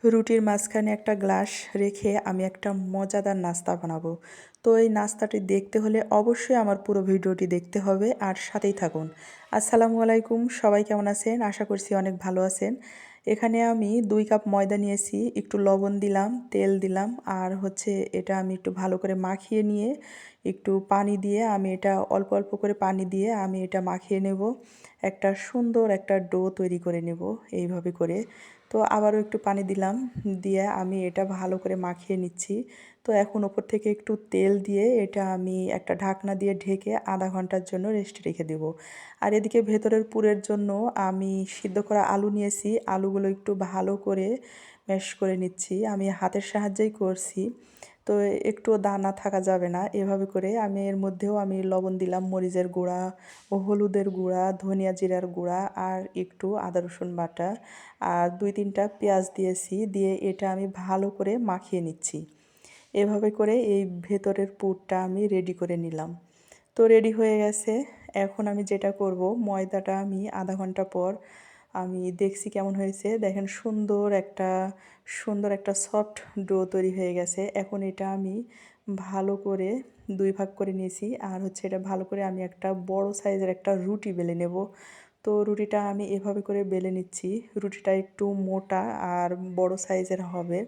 রুটির মাঝখানে একটা গ্লাস রেখে আমি একটা মজাদার নাস্তা বানাবো। তো এই নাস্তাটি দেখতে হলে অবশ্যই আমার পুরো ভিডিওটি দেখতে হবে আর সাথেই থাকুন। আসসালামু আলাইকুম, সবাই কেমন আছেন? আশা করছি অনেক ভালো আছেন। এখানে আমি 2 কাপ ময়দা নিয়েছি, একটু লবণ দিলাম, তেল দিলাম আর এটা আমি একটু ভালো করে মাখিয়ে নিয়ে একটু পানি দিয়ে আমি এটা অল্প অল্প করে পানি দিয়ে আমি এটা মাখিয়ে নেব। একটা সুন্দর একটা ডো তৈরি করে নেব এইভাবে করে। তো আবারও একটু পানি দিলাম, দিয়ে আমি এটা ভালো করে মাখিয়ে নিচ্ছি। তো এখন ওপর থেকে একটু তেল দিয়ে এটা আমি একটা ঢাকনা দিয়ে ঢেকে আধা ঘন্টার জন্য রেস্টে রেখে দেব। আর এদিকে ভেতরের পুরের জন্য আমি সিদ্ধ করা আলু নিয়েছি, আলুগুলো একটু ভালো করে ম্যাশ করে নিচ্ছি। আমি হাতের সাহায্যেই করছি, তো একটুও দানা থাকা যাবে না। এভাবে করে আমি এর মধ্যেও আমি লবণ দিলাম, মরিচের গুঁড়া ও হলুদের গুঁড়া, ধনিয়া জিরার গুঁড়া আর একটু আদা রসুন বাটা আর 2-3টা পেঁয়াজ দিয়েছি, দিয়ে এটা আমি ভালো করে মাখিয়ে নিচ্ছি। এভাবে করে এই ভেতরের পুরটা আমি রেডি করে নিলাম। তো রেডি হয়ে গেছে। এখন আমি যেটা করব, ময়দাটা আমি আধা ঘন্টা পর আমি দেখছি কেমন হয়েছে। দেখেন সুন্দর একটা সফট ডো তৈরি হয়ে গেছে। এখন এটা আমি ভালো করে 2 ভাগ করে নিয়েছি আর এটা ভালো করে আমি একটা বড় সাইজের একটা রুটি বেলে নেব। তো রুটিটা আমি এভাবে করে বেলে নিচ্ছি। রুটিটা একটু মোটা আর বড় সাইজের হবে,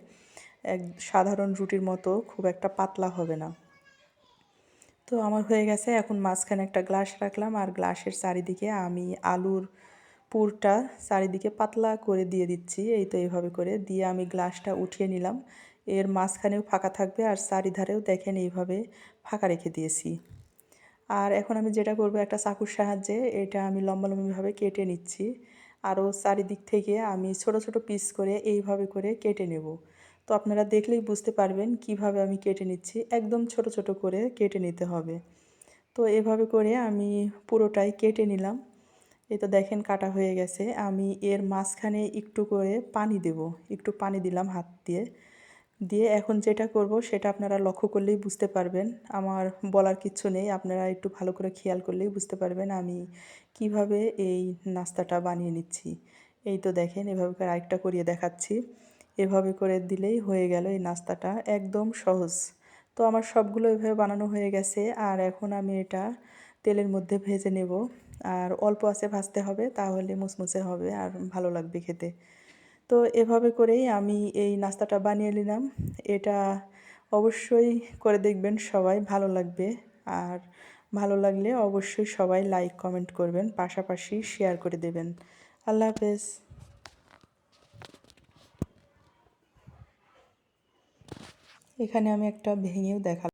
এক সাধারণ রুটির মতো খুব একটা পাতলা হবে না। তো আমার হয়ে গেছে। এখন মাঝখানে একটা গ্লাস রাখলাম আর গ্লাসের চারিদিকে আমি আলুর পুরটা চারিদিকে পাতলা করে দিয়ে দিচ্ছি। এই তো এইভাবে করে দিয়ে আমি গ্লাসটা উঠিয়ে নিলাম। এর মাঝখানেও ফাঁকা থাকবে আর চারিধারেও দেখেন এইভাবে ফাঁকা রেখে দিয়েছি। আর এখন আমি যেটা করব, একটা চাকুর সাহায্যে এটা আমি লম্বালম্বিভাবে কেটে নিচ্ছি। আরও চারিদিক থেকে আমি ছোট ছোট পিস করে এইভাবে করে কেটে নেব। তো আপনারা দেখলেই বুঝতে পারবেন কিভাবে আমি কেটে নিচ্ছি। একদম ছোট ছোট করে কেটে নিতে হবে। তো এভাবে করে আমি পুরোটাই কেটে নিলাম। এই তো দেখেন কাটা হয়ে গেছে। আমি এর মাঝখানে একটু করে পানি দেব, একটু পানি দিলাম হাত দিয়ে। দিয়ে এখন যেটা করব সেটা আপনারা লক্ষ্য করলেই বুঝতে পারবেন। আমার বলার কিচ্ছু নেই, আপনারা একটু ভালো করে খেয়াল করলেই বুঝতে পারবেন আমি কিভাবে এই নাস্তাটা বানিয়ে নিচ্ছি। এই তো দেখেন এভাবে করে আরেকটা করিয়ে দেখাচ্ছি। এভাবে করে দিলেই হয়ে গেল এই নাস্তাটা, একদম সহজ। তো আমার সবগুলো এভাবে বানানো হয়ে গেছে আর এখন আমি এটা তেলের মধ্যে ভেজে নেব। আর অল্প আঁচে ভাজতে হবে, তাহলে মুচমুচে হবে আর ভালো লাগবে খেতে। তো এভাবে করেই আমি এই নাস্তাটা বানিয়ে নিলাম। এটা অবশ্যই করে দেখবেন, সবাই ভালো লাগবে। আর ভালো লাগলে অবশ্যই সবাই লাইক কমেন্ট করবেন, পাশাপাশি শেয়ার করে দেবেন। আল্লাহ হাফেজ। এখানে আমি একটা ভেঙেও দেখালাম।